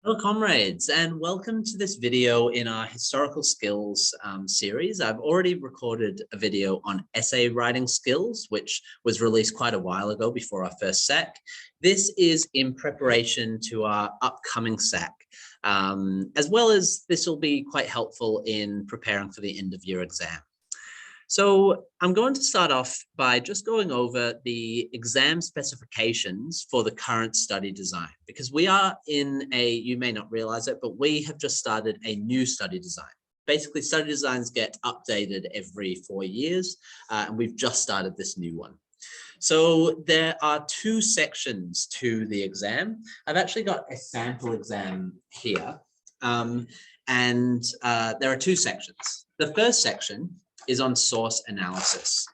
Hello, comrades, and welcome to this video in our historical skills series. I've already recorded a video on essay writing skills, which was released quite a while ago before our first SAC. This is in preparation to our upcoming SAC, as well as this will be quite helpful in preparing for the end of year exam. So I'm going to start off by just going over the exam specifications for the current study design, because we are in you may not realize it, but we have just started a new study design. Basically, study designs get updated every 4 years, and we've just started this new one. So there are 2 sections to the exam. I've actually got a sample exam here, and there are 2 sections. The first section is on source analysis.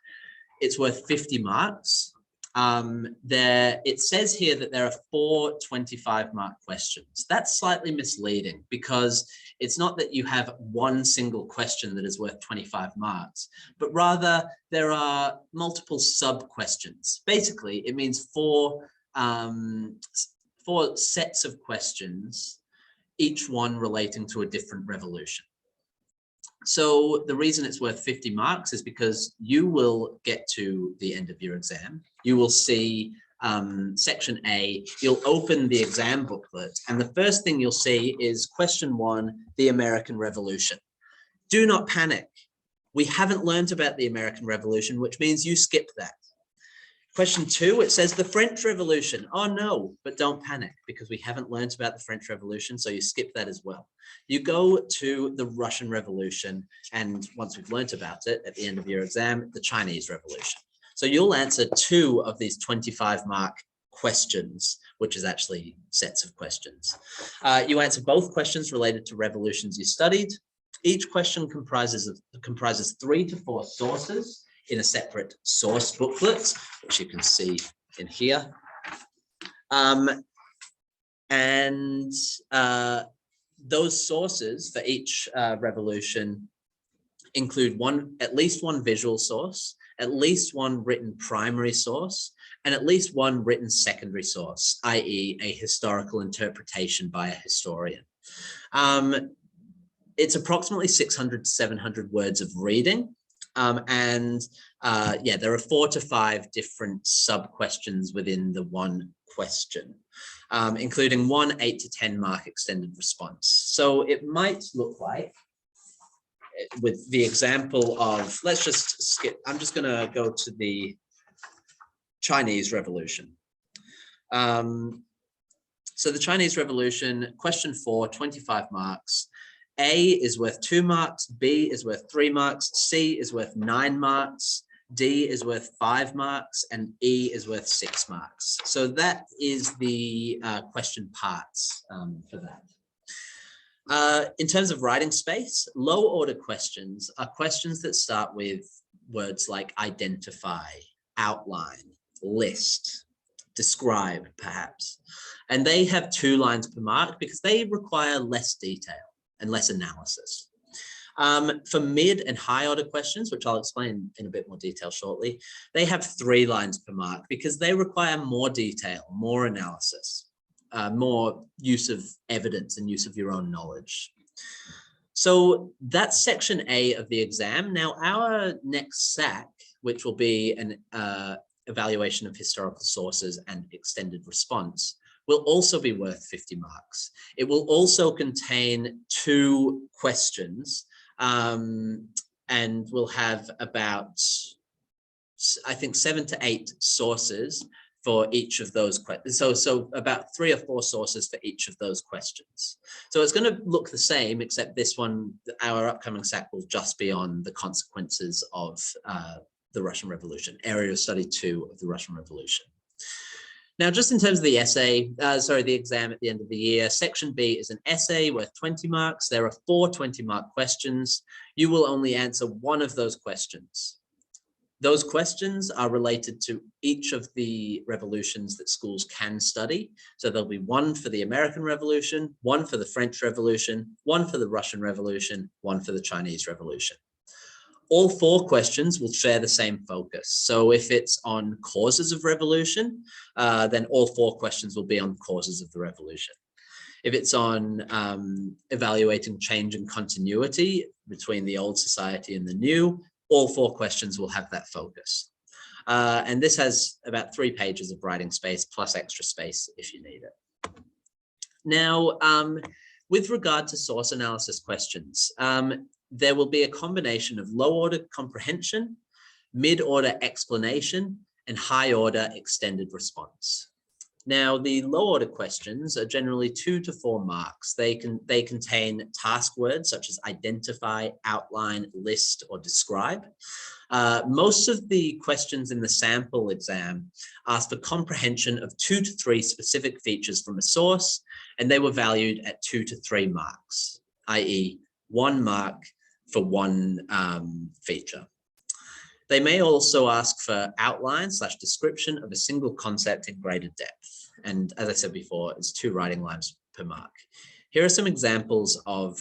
It's worth 50 marks. It says here that there are 4 25-mark questions. That's slightly misleading because it's not that you have one single question that is worth 25 marks, but rather there are multiple sub-questions. Basically, it means 4 sets of questions, each one relating to a different revolution. So the reason it's worth 50 marks is because you will get to the end of your exam. You will see section A, you'll open the exam booklet, and the first thing you'll see is question 1, the American Revolution. Do not panic. We haven't learned about the American Revolution, which means you skip that. Question 2, it says the French Revolution. Oh no, but don't panic because we haven't learned about the French Revolution, so you skip that as well. You go to the Russian Revolution, and once we've learned about it at the end of your exam, the Chinese Revolution. So you'll answer 2 of these 25-mark questions, which is actually sets of questions. You answer both questions related to revolutions you studied. Each question comprises 3 to 4 sources in a separate source booklet, which you can see in here. Those sources for each revolution include at least one visual source, at least one written primary source, and at least one written secondary source, i.e. a historical interpretation by a historian. It's approximately 600 to 700 words of reading. There are 4 to 5 different sub-questions within the one question, including 1 8 to 10 mark extended response. So it might look like, with the example of, let's just skip, I'm just going to go to the Chinese Revolution. So the Chinese Revolution, question 4, 25 marks. A is worth 2 marks, B is worth 3 marks, C is worth 9 marks, D is worth 5 marks, and E is worth 6 marks. So that is the question parts for that. In terms of writing space, low order questions are questions that start with words like identify, outline, list, describe, perhaps. And they have 2 lines per mark because they require less detail and less analysis. For mid and high order questions, which I'll explain in a bit more detail shortly, they have 3 lines per mark because they require more detail, more analysis, more use of evidence and use of your own knowledge. So that's section A of the exam. Now our next SAC, which will be an evaluation of historical sources and extended response, will also be worth 50 marks. It will also contain 2 questions, and we'll have about, I think, 7 to 8 sources for each of those questions. So about 3 or 4 sources for each of those questions. So it's going to look the same, except this one, our upcoming SAC will just be on the consequences of the Russian Revolution, area of study 2 of the Russian Revolution. Now, just in terms of the the exam at the end of the year, section B is an essay worth 20 marks. There are 4 20-mark questions. You will only answer 1 of those questions. Those questions are related to each of the revolutions that schools can study. So there'll be 1 for the American Revolution, 1 for the French Revolution, 1 for the Russian Revolution, 1 for the Chinese Revolution. All 4 questions will share the same focus. So if it's on causes of revolution, then all 4 questions will be on causes of the revolution. If it's on evaluating change and continuity between the old society and the new, all 4 questions will have that focus. And this has about 3 pages of writing space plus extra space if you need it. Now, with regard to source analysis questions, there will be a combination of low-order comprehension, mid-order explanation, and high-order extended response. Now, the low-order questions are generally 2 to 4 marks. They contain task words such as identify, outline, list, or describe. Most of the questions in the sample exam ask for comprehension of 2 to 3 specific features from a source, and they were valued at 2 to 3 marks, i.e. 1 mark for 1 feature. They may also ask for outline / description of a single concept in greater depth. And as I said before, it's 2 writing lines per mark. Here are some examples of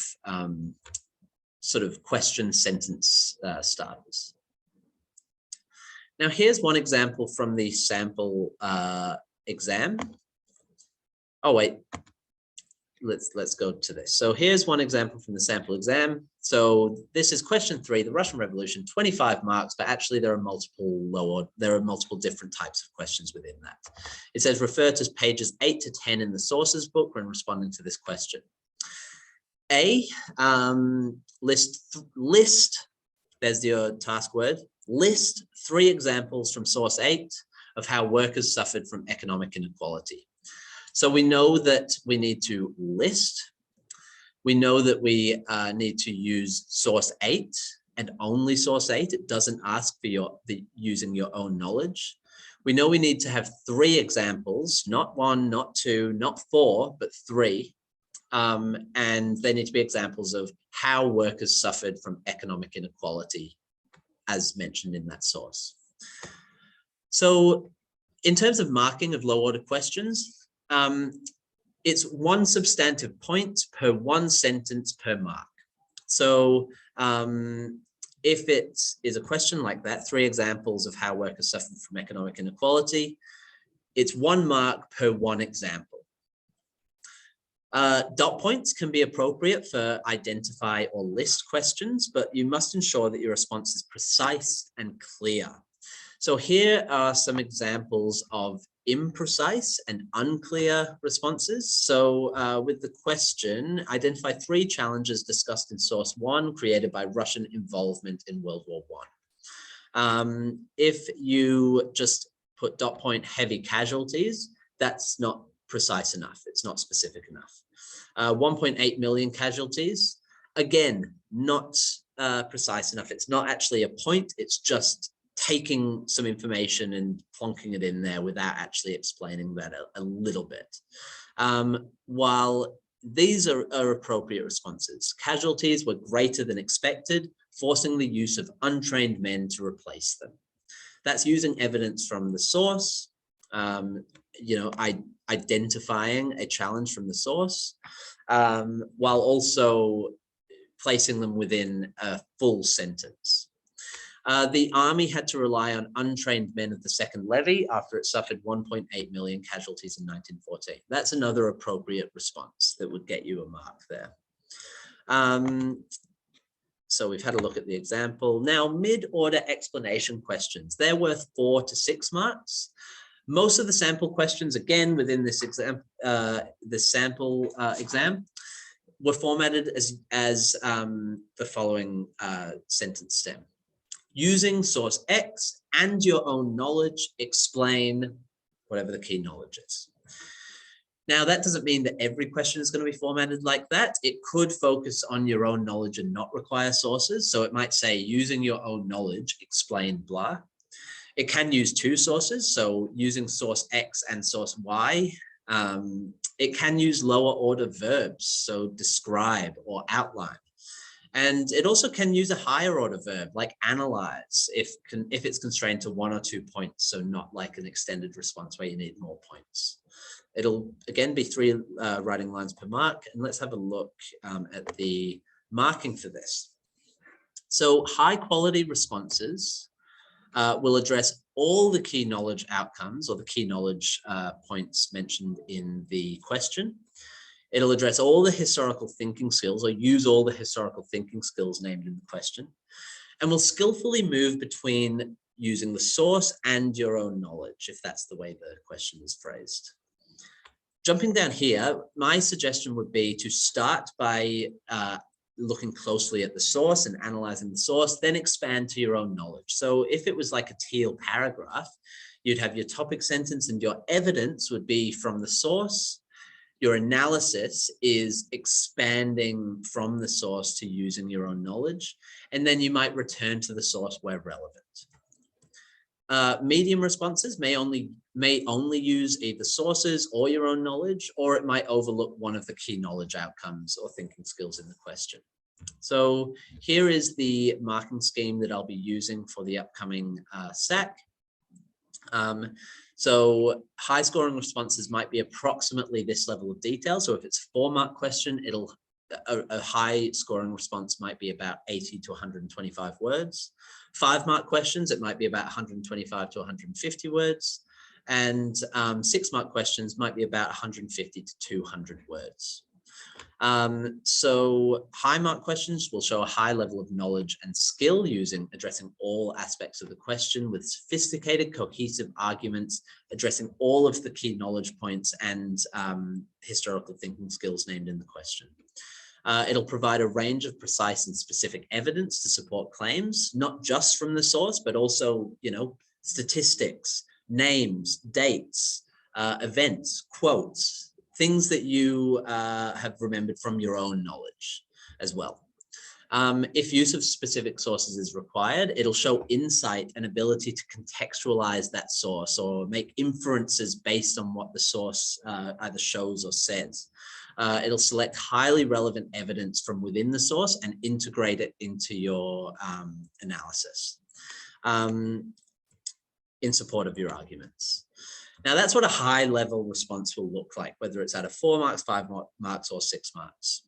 sort of question sentence starters. Now, here's one example from the sample exam. Oh, wait. Let's go to this. So here's one example from the sample exam. So this is question 3, the Russian Revolution, 25 marks, but actually there are multiple different types of questions within that. It says refer to pages 8 to 10 in the sources book when responding to this question. A, list, there's your task word, list 3 examples from source 8 of how workers suffered from economic inequality. So we know that we need to list. We know that we need to use source 8 and only source 8. It doesn't ask for using your own knowledge. We know we need to have 3 examples, not 1, not 2, not 4, but 3. And they need to be examples of how workers suffered from economic inequality, as mentioned in that source. So in terms of marking of low order questions, it's 1 substantive point per 1 sentence per mark. So if it is a question like that, 3 examples of how workers suffer from economic inequality, it's 1 mark per 1 example. Dot points can be appropriate for identify or list questions, but you must ensure that your response is precise and clear. So here are some examples of imprecise and unclear responses. So with the question, identify 3 challenges discussed in source 1 created by Russian involvement in World War I. If you just put dot point heavy casualties, that's not precise enough. It's not specific enough. 1.8 million casualties, again, not precise enough. It's not actually a point, it's just taking some information and plonking it in there without actually explaining that a little bit. While these are appropriate responses, casualties were greater than expected, forcing the use of untrained men to replace them. That's using evidence from the source, identifying a challenge from the source, while also placing them within a full sentence. The army had to rely on untrained men of the second levy after it suffered 1.8 million casualties in 1914. That's another appropriate response that would get you a mark there. So we've had a look at the example. Now, mid-order explanation questions. They're worth 4 to 6 marks. Most of the sample questions, again, within this exam, exam, were formatted as the following sentence stem. Using source X and your own knowledge, explain whatever the key knowledge is. Now, that doesn't mean that every question is going to be formatted like that. It could focus on your own knowledge and not require sources. So it might say, using your own knowledge, explain blah. It can use 2 sources, so using source X and source Y. It can use lower order verbs, so describe or outline. And it also can use a higher order verb like analyze if it's constrained to 1 or 2 points, so not like an extended response where you need more points. It'll again be 3 writing lines per mark. And let's have a look at the marking for this. So high quality responses will address all the key knowledge outcomes or the key knowledge points mentioned in the question. It'll address all the historical thinking skills or use all the historical thinking skills named in the question, and will skillfully move between using the source and your own knowledge, if that's the way the question is phrased. Jumping down here, my suggestion would be to start by looking closely at the source and analyzing the source, then expand to your own knowledge. So if it was like a teal paragraph, you'd have your topic sentence and your evidence would be from the source. Your analysis is expanding from the source to using your own knowledge, and then you might return to the source where relevant. Medium responses may only use either sources or your own knowledge, or it might overlook one of the key knowledge outcomes or thinking skills in the question. So here is the marking scheme that I'll be using for the upcoming SAC. So high scoring responses might be approximately this level of detail. So if it's a 4-mark question, a high scoring response might be about 80 to 125 words. 5-mark questions, it might be about 125 to 150 words. And 6-mark questions might be about 150 to 200 words. So high mark questions will show a high level of knowledge and skill addressing all aspects of the question with sophisticated, cohesive arguments, addressing all of the key knowledge points and historical thinking skills named in the question. It'll provide a range of precise and specific evidence to support claims, not just from the source, but also, statistics, names, dates, events, quotes, things that you have remembered from your own knowledge as well. If use of specific sources is required, it'll show insight and ability to contextualize that source or make inferences based on what the source either shows or says. It'll select highly relevant evidence from within the source and integrate it into your analysis in support of your arguments. Now, that's what a high level response will look like, whether it's out of 4 marks, 5 marks, or 6 marks.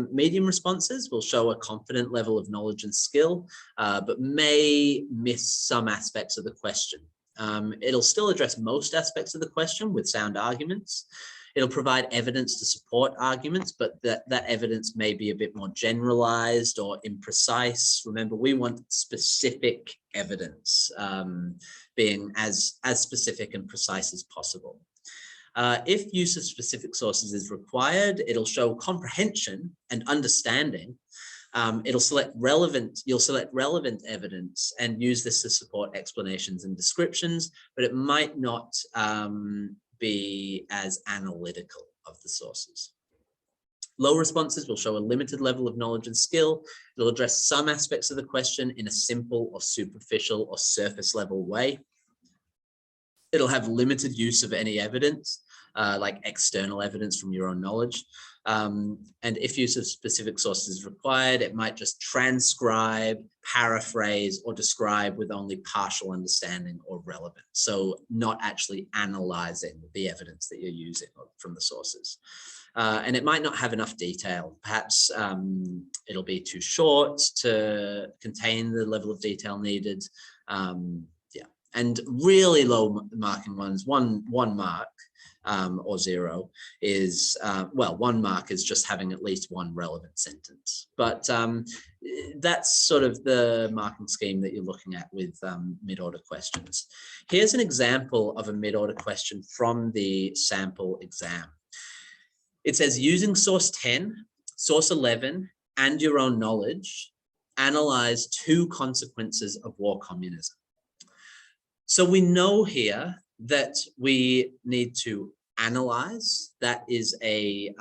Medium responses will show a confident level of knowledge and skill, but may miss some aspects of the question. It'll still address most aspects of the question with sound arguments. It'll provide evidence to support arguments, but that evidence may be a bit more generalized or imprecise. Remember, we want specific evidence, being as specific and precise as possible. If use of specific sources is required, it'll show comprehension and understanding. You'll select relevant evidence and use this to support explanations and descriptions, but it might not be as analytical of the sources. Low responses will show a limited level of knowledge and skill. It'll address some aspects of the question in a simple or superficial or surface level way. It'll have limited use of any evidence, like external evidence from your own knowledge. And if use of specific sources is required, it might just transcribe, paraphrase, or describe with only partial understanding or relevance. So not actually analyzing the evidence that you're using from the sources. And it might not have enough detail. Perhaps it'll be too short to contain the level of detail needed. And really low marking ones, one mark or 0 is, 1 mark is just having at least one relevant sentence. But that's sort of the marking scheme that you're looking at with mid-order questions. Here's an example of a mid-order question from the sample exam. It says, using source 10, source 11, and your own knowledge, analyze 2 consequences of war communism. So we know here that we need to analyze. That is the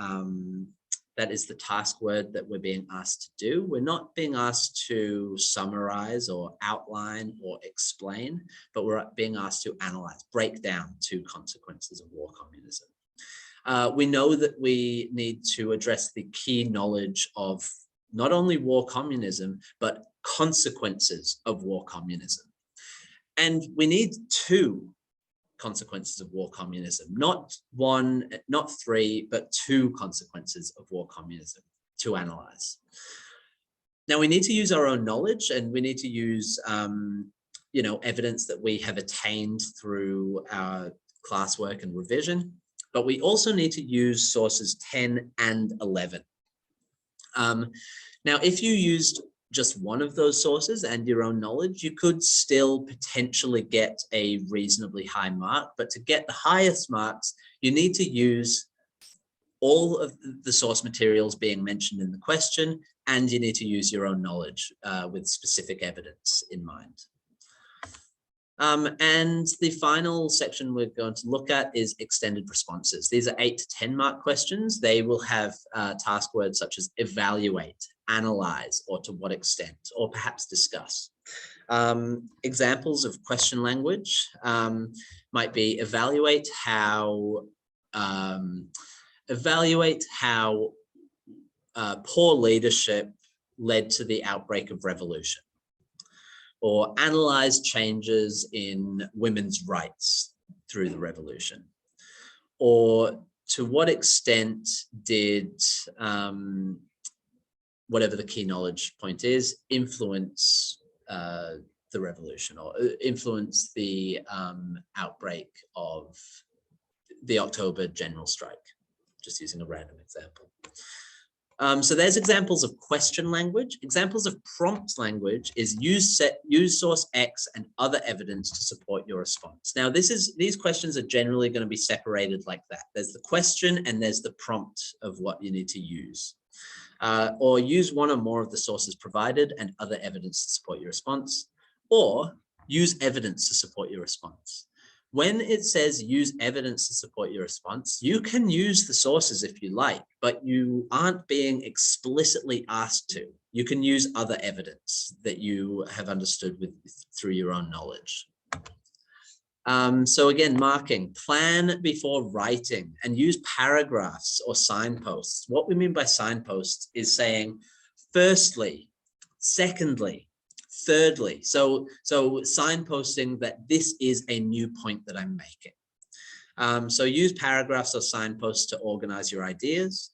task word that we're being asked to do. We're not being asked to summarize or outline or explain, but we're being asked to analyze, break down 2 consequences of war communism. We know that we need to address the key knowledge of not only war communism, but consequences of war communism. And we need 2 consequences of war communism, not 1, not 3, but 2 consequences of war communism to analyze. Now we need to use our own knowledge, and we need to use, evidence that we have attained through our classwork and revision. but we also need to use sources 10 and 11. Now, if you used just one of those sources and your own knowledge, you could still potentially get a reasonably high mark, but to get the highest marks, you need to use all of the source materials being mentioned in the question, and you need to use your own knowledge with specific evidence in mind. And the final section we're going to look at is extended responses. These are 8 to 10 mark questions. They will have task words such as evaluate, analyze, or to what extent, or perhaps discuss. Examples of question language might be evaluate how poor leadership led to the outbreak of revolution, or analyze changes in women's rights through the revolution, or to what extent did whatever the key knowledge point is influence the revolution, or influence the outbreak of the October general strike, just using a random example. So there's examples of question language. Examples of prompt language is use source X and other evidence to support your response. Now, these questions are generally going to be separated like that. There's the question and there's the prompt of what you need to use. Or use one or more of the sources provided and other evidence to support your response, or use evidence to support your response. When it says use evidence to support your response, you can use the sources if you like, but you aren't being explicitly asked to. You can use other evidence that you have understood through your own knowledge. So again, marking, plan before writing, and use paragraphs or signposts. What we mean by signposts is saying, firstly, secondly, thirdly. So signposting that this is a new point that I'm making. So use paragraphs or signposts to organize your ideas.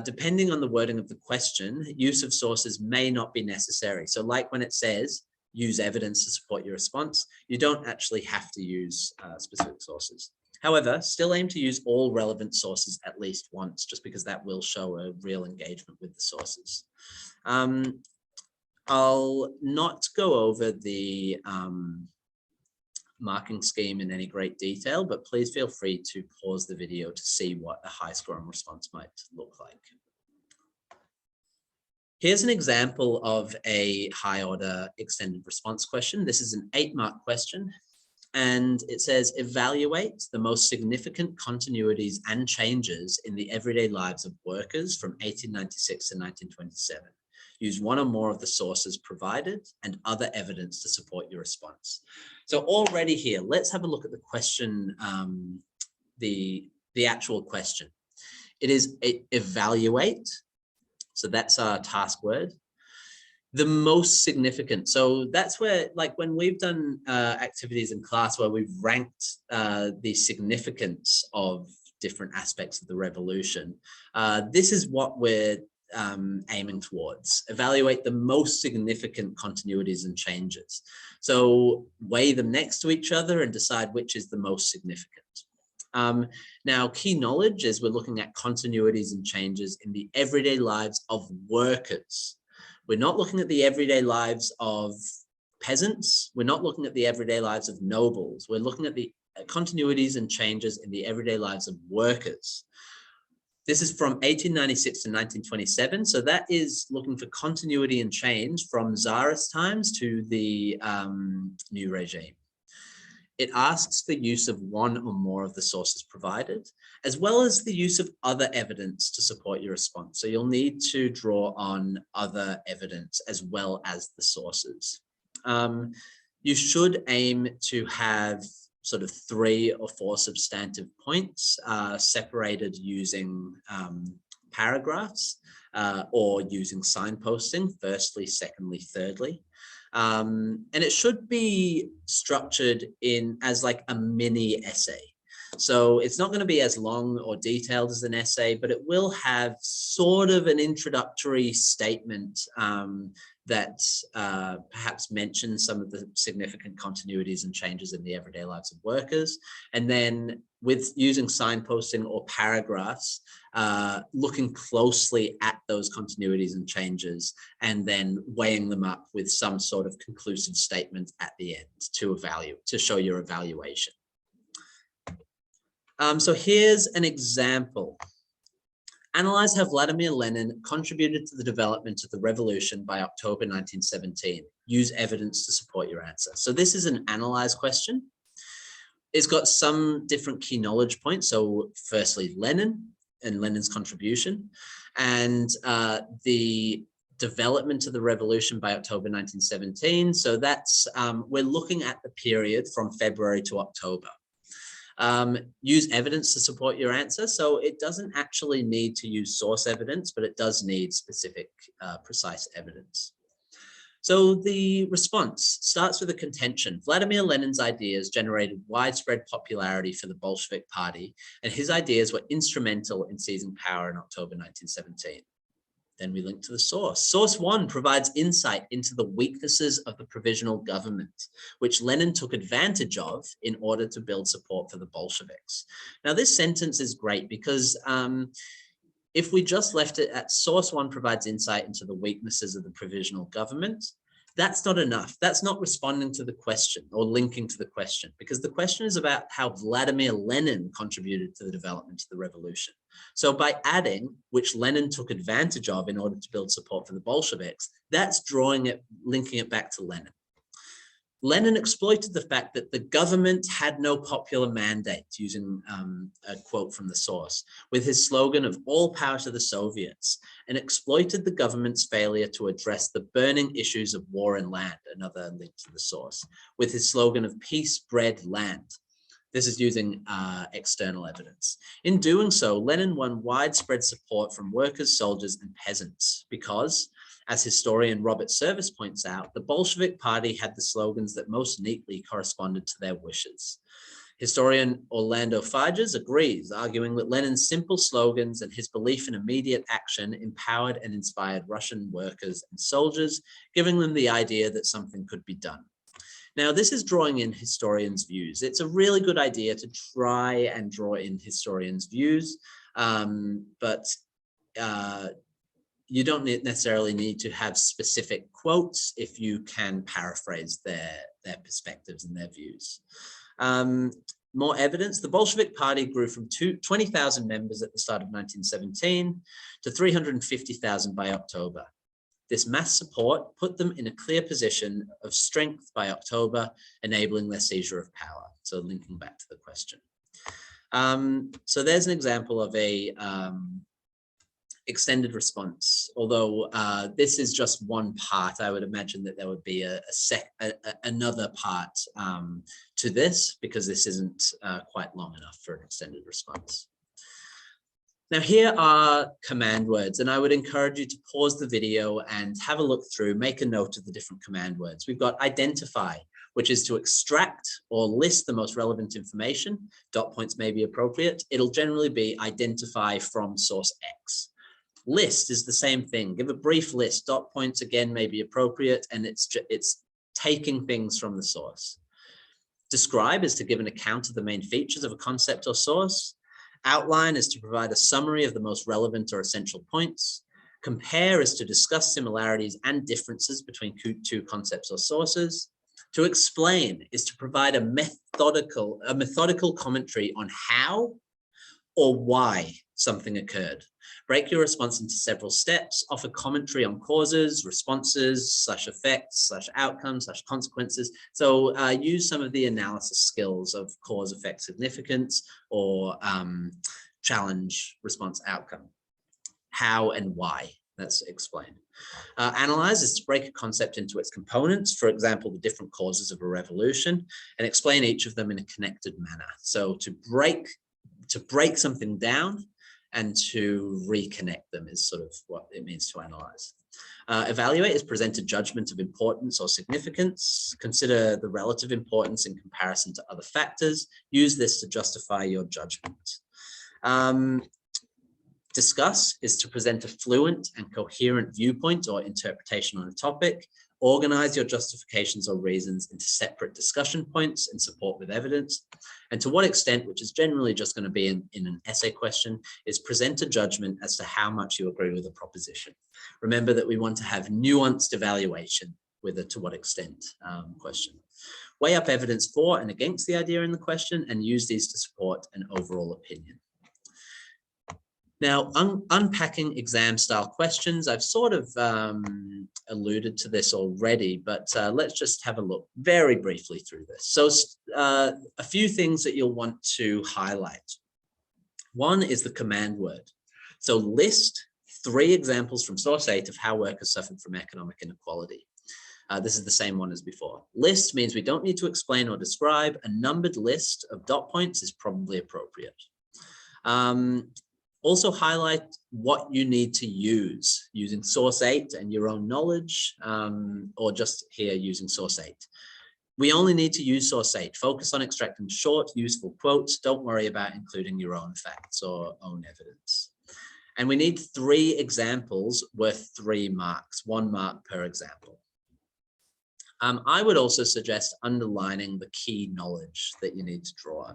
Depending on the wording of the question, use of sources may not be necessary. So like when it says, use evidence to support your response, you don't actually have to use specific sources. However, still aim to use all relevant sources at least once, just because that will show a real engagement with the sources. I'll not go over the marking scheme in any great detail, but please feel free to pause the video to see what a high score and response might look like. Here's an example of a high order extended response question. This is an 8-mark question, and it says evaluate the most significant continuities and changes in the everyday lives of workers from 1896 to 1927. Use one or more of the sources provided and other evidence to support your response. So already here, let's have a look at the question, the actual question. It is evaluate. So that's our task word. The most significant. So that's where, like when we've done activities in class where we've ranked the significance of different aspects of the revolution, this is what we're aiming towards. Evaluate the most significant continuities and changes. So weigh them next to each other and decide which is the most significant. Now, key knowledge is we're looking at continuities and changes in the everyday lives of workers. We're not looking at the everyday lives of peasants. We're not looking at the everyday lives of nobles. We're looking at the continuities and changes in the everyday lives of workers. This is from 1896 to 1927. So that is looking for continuity and change from Tsarist times to the new regime. It asks for use of one or more of the sources provided, as well as the use of other evidence to support your response. So you'll need to draw on other evidence as well as the sources. You should aim to have sort of 3 or 4 substantive points separated using paragraphs or using signposting, firstly, secondly, thirdly. And it should be structured as like a mini essay. So it's not going to be as long or detailed as an essay, but it will have sort of an introductory statement that perhaps mention some of the significant continuities and changes in the everyday lives of workers. And then with using signposting or paragraphs, looking closely at those continuities and changes, and then weighing them up with some sort of conclusive statement at the end to show your evaluation. So here's an example. Analyze how Vladimir Lenin contributed to the development of the revolution by October 1917. Use evidence to support your answer. So this is an analyze question. It's got some different key knowledge points. So firstly, Lenin and Lenin's contribution, and the development of the revolution by October 1917. So that's, we're looking at the period from February to October. Use evidence to support your answer. So it doesn't actually need to use source evidence, but it does need specific, precise evidence. So the response starts with a contention. Vladimir Lenin's ideas generated widespread popularity for the Bolshevik Party, and his ideas were instrumental in seizing power in October 1917. Then we link to the source. Source 1 provides insight into the weaknesses of the provisional government, which Lenin took advantage of in order to build support for the Bolsheviks. Now, this sentence is great because if we just left it at source 1 provides insight into the weaknesses of the provisional government, that's not enough. That's not responding to the question or linking to the question, because the question is about how Vladimir Lenin contributed to the development of the revolution. So by adding, which Lenin took advantage of in order to build support for the Bolsheviks, that's drawing it, linking it back to Lenin. Lenin exploited the fact that the government had no popular mandate, using a quote from the source, with his slogan of all power to the Soviets, and exploited the government's failure to address the burning issues of war and land, another link to the source, with his slogan of peace, bread, land. This is using external evidence. In doing so, Lenin won widespread support from workers, soldiers, and peasants because, as historian Robert Service points out, the Bolshevik Party had the slogans that most neatly corresponded to their wishes. Historian Orlando Fages agrees, arguing that Lenin's simple slogans and his belief in immediate action empowered and inspired Russian workers and soldiers, giving them the idea that something could be done. Now, this is drawing in historians' views. It's a really good idea to try and draw in historians' views, but you don't necessarily need to have specific quotes if you can paraphrase their perspectives and their views. More evidence, the Bolshevik Party grew from 20,000 members at the start of 1917 to 350,000 by October. This mass support put them in a clear position of strength by October, enabling their seizure of power. So linking back to the question. So there's an example of a extended response. Although this is just one part, I would imagine that there would be another part to this, because this isn't quite long enough for an extended response. Now, here are command words, and I would encourage you to pause the video and have a look through, make a note of the different command words. We've got identify, which is to extract or list the most relevant information. Dot points may be appropriate. It'll generally be identify from source X. List is the same thing. Give a brief list. Dot points again may be appropriate, and it's taking things from the source. Describe is to give an account of the main features of a concept or source. Outline is to provide a summary of the most relevant or essential points. Compare is to discuss similarities and differences between two concepts or sources. To explain is to provide a methodical commentary on how or why something occurred. Break your response into several steps, offer commentary on causes, responses, / effects, / outcomes, / consequences. So use some of the analysis skills of cause, effect, significance, or challenge, response, outcome. How and why, that's explained. Analyze is to break a concept into its components, for example, the different causes of a revolution, and explain each of them in a connected manner. So to break something down and to reconnect them is sort of what it means to analyze. Evaluate is present a judgment of importance or significance. Consider the relative importance in comparison to other factors. Use this to justify your judgment. Discuss is to present a fluent and coherent viewpoint or interpretation on a topic. Organize your justifications or reasons into separate discussion points and support with evidence. And to what extent, which is generally just going to be in an essay question, is present a judgment as to how much you agree with a proposition. Remember that we want to have nuanced evaluation with a to what extent question. Weigh up evidence for and against the idea in the question and use these to support an overall opinion. Now, unpacking exam style questions, I've sort of alluded to this already, but let's just have a look very briefly through this. So a few things that you'll want to highlight. One is the command word. So list 3 examples from source 8 of how workers suffered from economic inequality. This is the same one as before. List means we don't need to explain or describe. A numbered list of dot points is probably appropriate. Also highlight what you need to use using source 8 and your own knowledge, or just here using source 8. We only need to use source 8. Focus on extracting short, useful quotes. Don't worry about including your own facts or own evidence. And we need 3 examples worth 3 marks, 1 mark per example. I would also suggest underlining the key knowledge that you need to draw.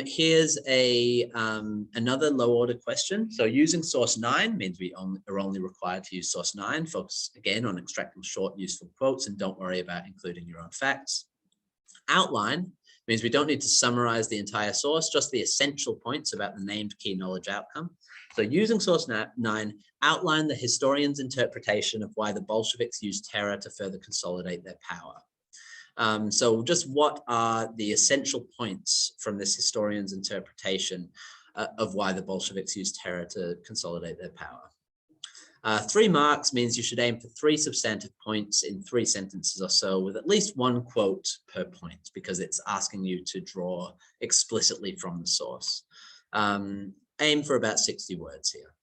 Here's another low order question. So using source 9 means we are only required to use source 9. Focus again on extracting short, useful quotes and don't worry about including your own facts. Outline means we don't need to summarize the entire source, just the essential points about the named key knowledge outcome. So using source 9, outline the historian's interpretation of why the Bolsheviks used terror to further consolidate their power. So just what are the essential points from this historian's interpretation of why the Bolsheviks used terror to consolidate their power? 3 marks means you should aim for 3 substantive points in 3 sentences or so with at least 1 quote per point because it's asking you to draw explicitly from the source. Aim for about 60 words here.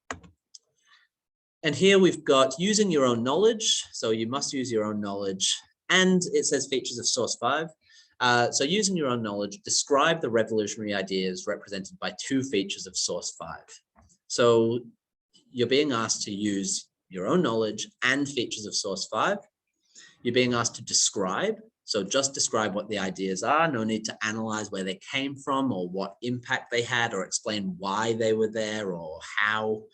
And here we've got using your own knowledge. So you must use your own knowledge. And it says features of source 5. So using your own knowledge, describe the revolutionary ideas represented by 2 features of source 5. So you're being asked to use your own knowledge and features of source 5. You're being asked to describe. So just describe what the ideas are. No need to analyze where they came from or what impact they had or explain why they were there or how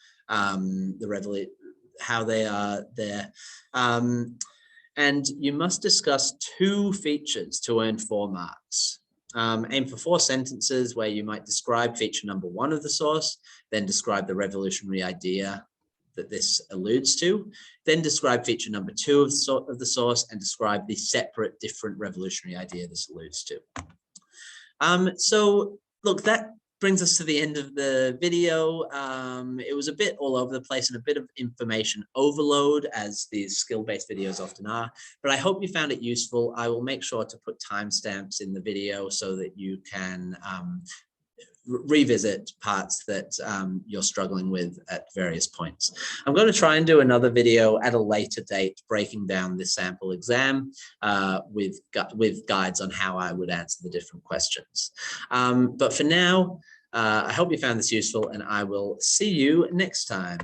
how they are there. And you must discuss 2 features to earn 4 marks. Aim for 4 sentences where you might describe feature number 1 of the source, then describe the revolutionary idea that this alludes to, then describe feature number 2 of the source and describe the separate different revolutionary idea this alludes to. So look, that brings us to the end of the video. It was a bit all over the place and a bit of information overload as these skill-based videos often are, but I hope you found it useful. I will make sure to put timestamps in the video so that you can revisit parts that you're struggling with at various points. I'm going to try and do another video at a later date breaking down this sample exam with guides on how I would answer the different questions. But for now, I hope you found this useful and I will see you next time.